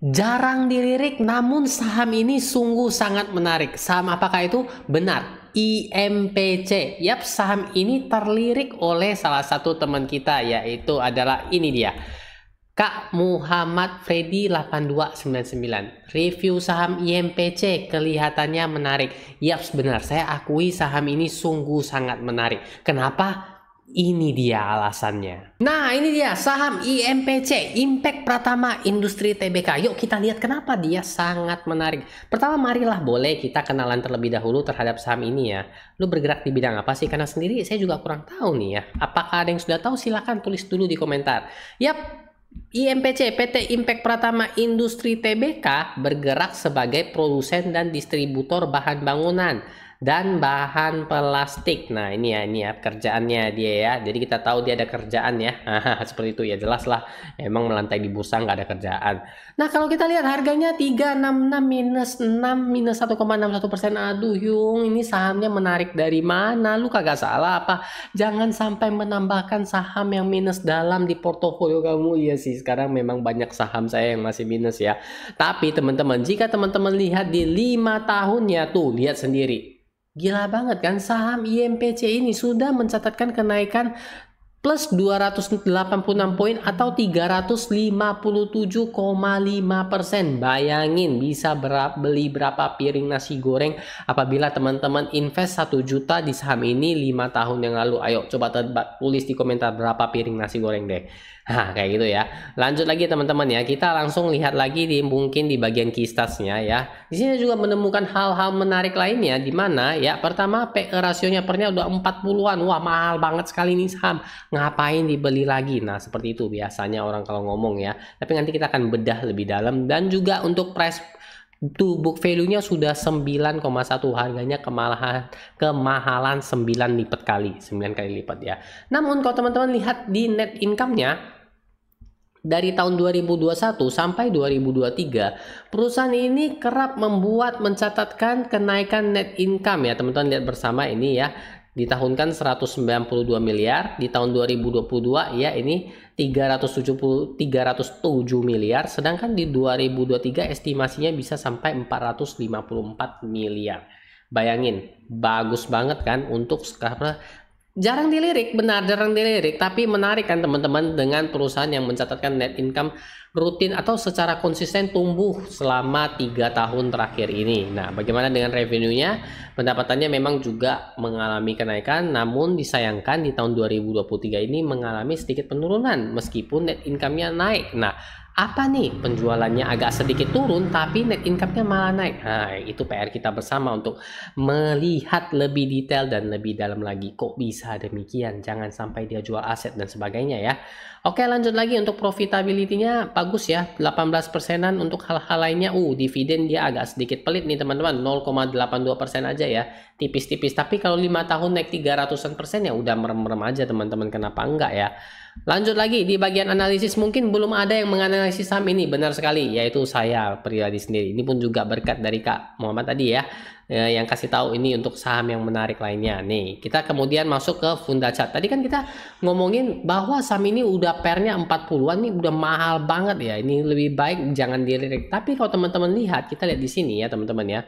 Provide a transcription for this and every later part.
Jarang dilirik, namun saham ini sungguh sangat menarik. Saham apakah itu? Benar, IMPC. Yap, saham ini terlirik oleh salah satu teman kita, yaitu adalah ini dia, Kak Muhammad Freddy 8299. Review saham IMPC kelihatannya menarik. Yap, benar, saya akui saham ini sungguh sangat menarik. Kenapa? Ini dia alasannya. Nah, ini dia saham IMPC, Impact Pratama Industri Tbk. Yuk kita lihat kenapa dia sangat menarik. Pertama, marilah boleh kita kenalan terlebih dahulu terhadap saham ini ya. Lu bergerak di bidang apa sih? Karena sendiri saya juga kurang tahu nih ya. Apakah ada yang sudah tahu? Silahkan tulis dulu di komentar. Yap, IMPC PT Impact Pratama Industri Tbk bergerak sebagai produsen dan distributor bahan bangunan dan bahan plastik. Nah ini ya kerjaannya dia ya. Jadi kita tahu dia ada kerjaan ya. Seperti itu ya, jelas lah. Emang melantai di bursa nggak ada kerjaan. Nah kalau kita lihat harganya 366 minus 1,61%. Aduh Yung, ini sahamnya menarik dari mana? Lu kagak salah apa? Jangan sampai menambahkan saham yang minus dalam di portofolio kamu. Iya sih, sekarang memang banyak saham saya yang masih minus ya. Tapi teman-teman, jika teman-teman lihat di 5 tahunnya tuh, lihat sendiri. Gila banget kan, saham IMPC ini sudah mencatatkan kenaikan plus 286 poin atau 357,5%. Bayangin bisa beli berapa piring nasi goreng apabila teman-teman invest 1 juta di saham ini 5 tahun yang lalu. Ayo coba tulis di komentar berapa piring nasi goreng deh. Nah kayak gitu ya. Lanjut lagi teman-teman ya, kita langsung lihat lagi mungkin di bagian kistasnya ya. Di sini juga menemukan hal-hal menarik lainnya, di mana ya pertama PE rasionya pernya udah 40-an. Wah mahal banget sekali nih saham. Ngapain dibeli lagi? Nah seperti itu biasanya orang kalau ngomong ya. Tapi nanti kita akan bedah lebih dalam. Dan juga untuk price to book value-nya sudah 9,1, harganya kemahalan 9 lipat kali, 9 kali lipat ya. Namun kalau teman-teman lihat di net income-nya dari tahun 2021 sampai 2023, perusahaan ini kerap mencatatkan kenaikan net income ya. Teman-teman lihat bersama ini ya. Di tahun kan 192 miliar, di tahun 2022 ya ini 307 miliar, sedangkan di 2023 estimasinya bisa sampai 454 miliar. Bayangin, bagus banget kan untuk sekarang. Jarang dilirik, benar jarang dilirik, tapi menarik kan teman-teman dengan perusahaan yang mencatatkan net income rutin atau secara konsisten tumbuh selama 3 tahun terakhir ini. Nah, bagaimana dengan revenue-nya? Pendapatannya memang juga mengalami kenaikan, namun disayangkan di tahun 2023 ini mengalami sedikit penurunan meskipun net income-nya naik. Nah, apa nih penjualannya agak sedikit turun tapi net income-nya malah naik. Nah itu PR kita bersama untuk melihat lebih detail dan lebih dalam lagi, kok bisa demikian, jangan sampai dia jual aset dan sebagainya ya. Oke lanjut lagi, untuk profitability-nya bagus ya, 18%-an. Untuk hal-hal lainnya dividen dia agak sedikit pelit nih teman-teman, 0,82% aja ya, tipis-tipis. Tapi kalau 5 tahun naik 300% ya udah merem-merem aja teman-teman, kenapa enggak ya. Lanjut lagi di bagian analisis, mungkin belum ada yang menganalisis saham ini, benar sekali, yaitu saya pribadi sendiri. Ini pun juga berkat dari Kak Muhammad tadi ya, yang kasih tahu ini untuk saham yang menarik lainnya. Nih kita kemudian masuk ke Fundachat. Tadi kan kita ngomongin bahwa saham ini udah pernya 40-an, nih udah mahal banget ya, ini lebih baik jangan dilirik. Tapi kalau teman-teman lihat, kita lihat di sini ya teman-teman ya,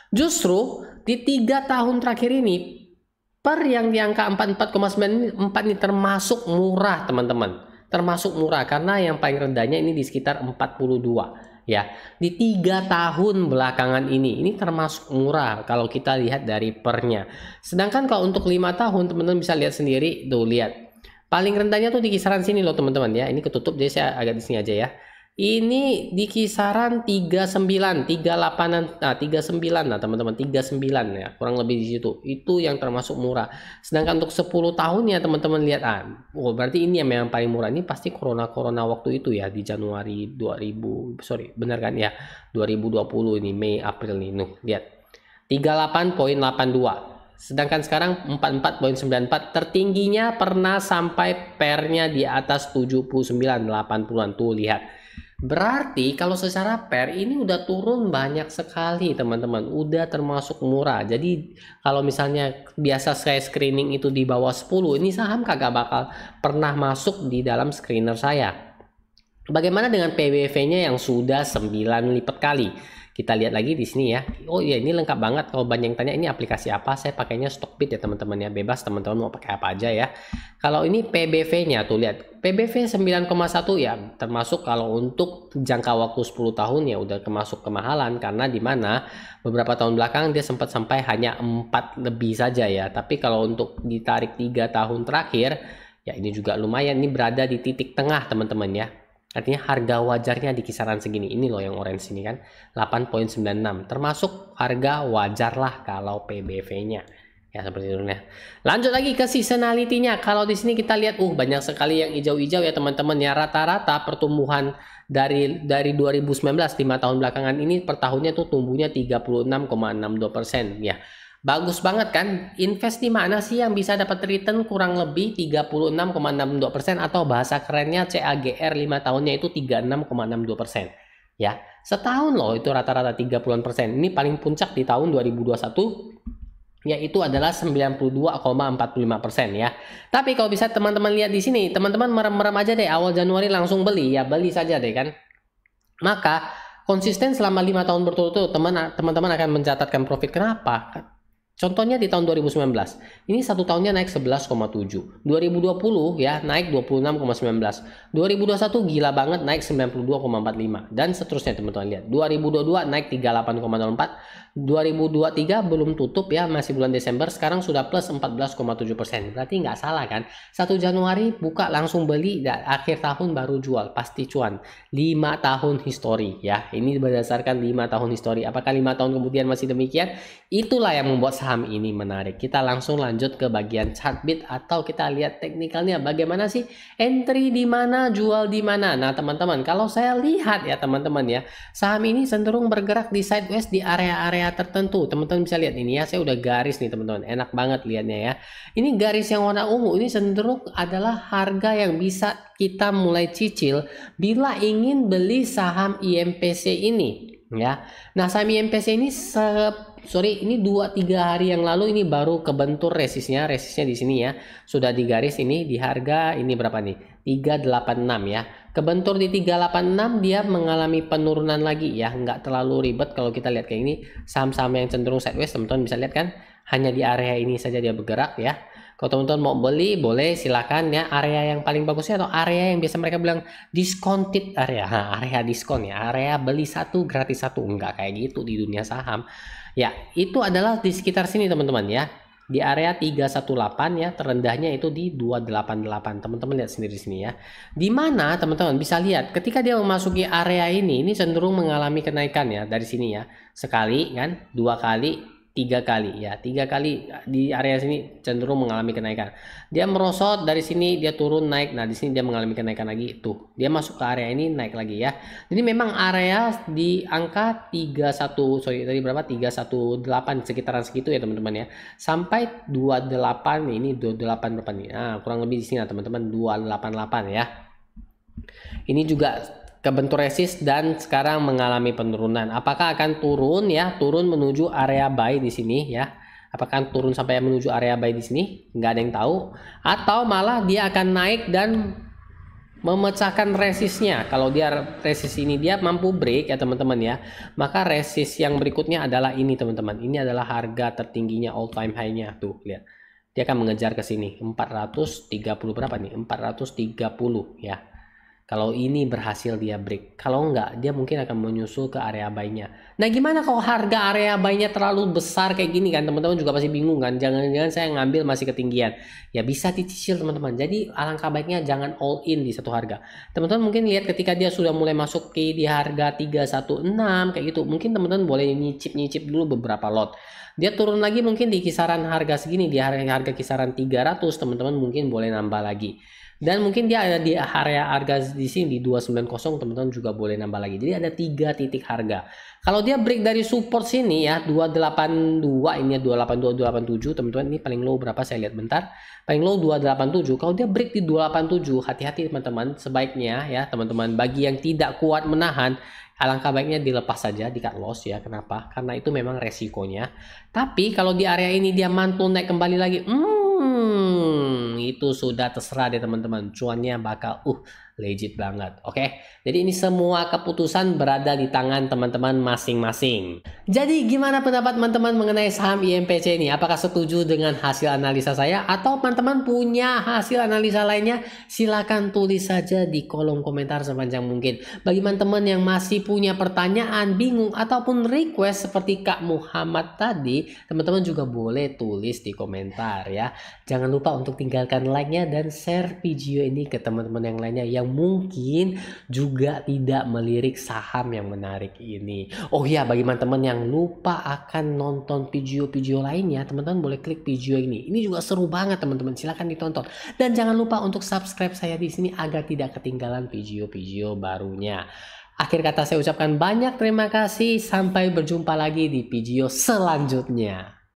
justru di 3 tahun terakhir ini per yang di angka 44,94 ini termasuk murah teman-teman, termasuk murah karena yang paling rendahnya ini di sekitar 42 ya. Di 3 tahun belakangan ini termasuk murah kalau kita lihat dari pernya. Sedangkan kalau untuk 5 tahun teman-teman bisa lihat sendiri tuh, lihat paling rendahnya tuh di kisaran sini loh teman-teman ya. Ini ketutup jadi saya agak di sini aja ya. Ini di kisaran 39, 38-an, nah 39 nah teman-teman, 39 ya, kurang lebih di situ. Itu yang termasuk murah. Sedangkan untuk 10 tahunnya teman-teman lihat, berarti ini yang memang paling murah. Ini pasti corona waktu itu ya, di Januari 2000, sorry, benar kan ya, 2020 ini, Mei April nih, lihat 38,82. Sedangkan sekarang 44,94, tertingginya pernah sampai pernya di atas 79, 80-an tuh, lihat. Berarti kalau secara per ini udah turun banyak sekali teman-teman, udah termasuk murah. Jadi kalau misalnya biasa saya screening itu di bawah 10, ini saham kagak bakal pernah masuk di dalam screener saya. Bagaimana dengan PBV-nya yang sudah 9 lipat kali? Kita lihat lagi di sini ya. Oh iya, ini lengkap banget. Kalau banyak yang tanya ini aplikasi apa, saya pakainya Stockbit ya teman-teman ya. Bebas teman-teman mau pakai apa aja ya. Kalau ini PBV-nya tuh lihat. PBV 9,1 ya, termasuk kalau untuk jangka waktu 10 tahun ya udah termasuk kemahalan, karena di mana beberapa tahun belakang dia sempat sampai hanya 4 lebih saja ya. Tapi kalau untuk ditarik 3 tahun terakhir ya ini juga lumayan, ini berada di titik tengah teman-teman ya. Artinya harga wajarnya di kisaran segini. Ini loh yang orange ini kan 8,96, termasuk harga wajar lah kalau PBV-nya. Ya seperti itu ya. Lanjut lagi ke seasonality-nya. Kalau di sini kita lihat banyak sekali yang hijau-hijau ya teman-teman ya. Rata-rata pertumbuhan dari 2019 5 tahun belakangan ini per tahunnya tuh tumbuhnya 36,62% ya. Bagus banget kan? Invest di mana sih yang bisa dapat return kurang lebih 36,62% atau bahasa kerennya CAGR 5 tahunnya itu 36,62%. Ya, setahun loh itu rata-rata 30%. Ini paling puncak di tahun 2021 yaitu adalah 92,45% ya. Tapi kalau bisa teman-teman lihat di sini, teman-teman merem-merem aja deh awal Januari langsung beli ya, beli saja deh kan. Maka konsisten selama 5 tahun berturut-turut teman-teman akan mencatatkan profit. Kenapa? Contohnya di tahun 2019, ini satu tahunnya naik 11,7. 2020 ya naik 26,19. 2021 gila banget naik 92,45 dan seterusnya teman-teman lihat. 2022 naik 38,04. 2023 belum tutup ya, masih bulan Desember, sekarang sudah plus 14,7%. Berarti nggak salah kan? 1 Januari buka langsung beli, dan akhir tahun baru jual, pasti cuan. 5 tahun histori ya. Ini berdasarkan 5 tahun histori. Apakah 5 tahun kemudian masih demikian? Itulah yang membuat saham ini menarik. Kita langsung lanjut ke bagian chartbit atau kita lihat teknikalnya bagaimana sih entry di mana, jual di mana. Nah, teman-teman, kalau saya lihat ya teman-teman ya, saham ini cenderung bergerak di sideways di area-area tertentu. Teman-teman bisa lihat ini ya, saya udah garis nih teman-teman. Enak banget lihatnya ya. Ini garis yang warna ungu ini cenderung adalah harga yang bisa kita mulai cicil bila ingin beli saham IMPC ini ya. Nah, saham IMPC ini ini 2-3 hari yang lalu ini baru kebentur resistnya di sini ya. Sudah digaris ini di harga ini berapa nih? 386 ya. Kebentur di 386 dia mengalami penurunan lagi ya. Nggak terlalu ribet kalau kita lihat kayak ini. Saham-saham yang cenderung sideways teman-teman bisa lihat kan. Hanya di area ini saja dia bergerak ya. Kalau teman-teman mau beli boleh silakan ya. Area yang paling bagusnya atau area yang biasa mereka bilang discounted area. Area diskon ya. Area beli satu gratis satu. Enggak kayak gitu di dunia saham. Ya, itu adalah di sekitar sini teman-teman ya. Di area 318 ya, terendahnya itu di 288. Teman-teman lihat sendiri sini ya. Di mana teman-teman bisa lihat ketika dia memasuki area ini cenderung mengalami kenaikan ya dari sini ya. Sekali kan, 2 kali, 3 kali ya, 3 kali di area sini cenderung mengalami kenaikan. Dia merosot dari sini, dia turun naik. Nah, di sini dia mengalami kenaikan lagi. Tuh, dia masuk ke area ini naik lagi ya. Jadi memang area di angka 318 sekitaran segitu ya teman-teman ya. Sampai 28 ini 28 berapa nih? Nah, kurang lebih di sini ya teman-teman 288 ya. Ini juga kebentur resist dan sekarang mengalami penurunan. Apakah akan turun ya? Turun menuju area buy di sini ya. Apakah turun sampai menuju area buy di sini? Nggak ada yang tahu. Atau malah dia akan naik dan memecahkan resistnya. Kalau dia resist ini dia mampu break ya teman-teman ya. Maka resist yang berikutnya adalah ini teman-teman. Ini adalah harga tertingginya all time high-nya. Tuh lihat. Dia akan mengejar ke sini. 430 berapa nih? 430 ya. Kalau ini berhasil dia break, kalau enggak dia mungkin akan menyusul ke area buy-nya. Nah, gimana kalau harga area buy-nya terlalu besar kayak gini kan? Teman-teman juga pasti bingung kan? Jangan-jangan saya ngambil masih ketinggian. Ya bisa dicicil teman-teman. Jadi alangkah baiknya jangan all in di satu harga. Teman-teman mungkin lihat ketika dia sudah mulai masuk di harga 316 kayak gitu. Mungkin teman-teman boleh nyicip dulu beberapa lot. Dia turun lagi mungkin di kisaran harga segini, di harga kisaran 300, teman-teman mungkin boleh nambah lagi. Dan mungkin dia ada di area harga di sini di 290, teman-teman juga boleh nambah lagi. Jadi ada 3 titik harga. Kalau dia break dari support sini ya 282, ini ya 282 287 teman-teman, ini paling low berapa saya lihat bentar. Paling low 287. Kalau dia break di 287, hati-hati teman-teman. Sebaiknya ya teman-teman, bagi yang tidak kuat menahan, alangkah baiknya dilepas saja, di cut loss ya. Kenapa? Karena itu memang resikonya. Tapi kalau di area ini dia mantul naik kembali lagi, itu sudah terserah deh teman-teman. Cuannya bakal legit banget. Oke, jadi ini semua keputusan berada di tangan teman-teman masing-masing. Jadi gimana pendapat teman-teman mengenai saham IMPC ini? Apakah setuju dengan hasil analisa saya atau teman-teman punya hasil analisa lainnya? Silakan tulis saja di kolom komentar sepanjang mungkin. Bagi teman-teman yang masih punya pertanyaan, bingung ataupun request seperti Kak Muhammad tadi, teman-teman juga boleh tulis di komentar ya. Jangan lupa untuk tinggalkan like-nya dan share video ini ke teman-teman yang lainnya yang mungkin juga tidak melirik saham yang menarik ini. Oh ya, bagi teman-teman yang lupa akan nonton video-video lainnya, teman-teman boleh klik video ini. Ini juga seru banget teman-teman, silahkan ditonton. Dan jangan lupa untuk subscribe saya di sini agar tidak ketinggalan video-video barunya. Akhir kata saya ucapkan banyak terima kasih, sampai berjumpa lagi di video selanjutnya.